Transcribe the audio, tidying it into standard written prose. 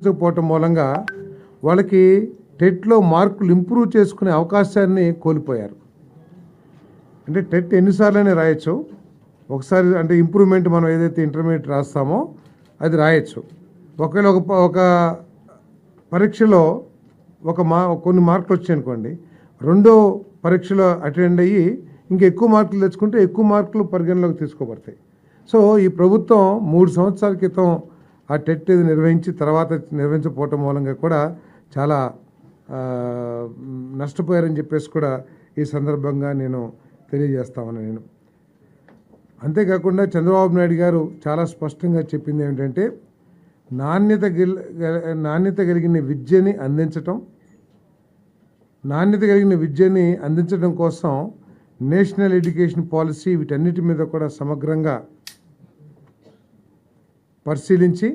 పోవటం మూలంగా వాళ్ళకి టెట్లో మార్కులు ఇంప్రూవ్ చేసుకునే అవకాశాన్ని కోల్పోయారు. అంటే టెట్ ఎన్నిసార్లైనా రాయొచ్చు, ఒకసారి అంటే ఇంప్రూవ్మెంట్ మనం ఏదైతే ఇంటర్మీడియట్ రాస్తామో అది రాయొచ్చు. ఒకవేళ ఒక పరీక్షలో కొన్ని మార్కులు వచ్చాయనుకోండి, రెండో పరీక్షలో అటెండ్ అయ్యి ఇంకా ఎక్కువ మార్కులు తెచ్చుకుంటే ఎక్కువ మార్కులు పరిగణలోకి తీసుకోబడతాయి. సో ఈ ప్రభుత్వం 3 సంవత్సరాల క్రితం ఆ టెట్ నిర్వహించి తర్వాత నిర్వహించకపోవటం మూలంగా కూడా చాలా నష్టపోయారని చెప్పేసి కూడా ఈ సందర్భంగా నేను తెలియజేస్తామని నేను. అంతేకాకుండా చంద్రబాబు నాయుడు గారు చాలా స్పష్టంగా చెప్పింది ఏమిటంటే నాణ్యత కలిగిన విద్యని అందించడం కోసం నేషనల్ ఎడ్యుకేషన్ పాలసీ వీటన్నిటి మీద కూడా సమగ్రంగా పరిశీలించి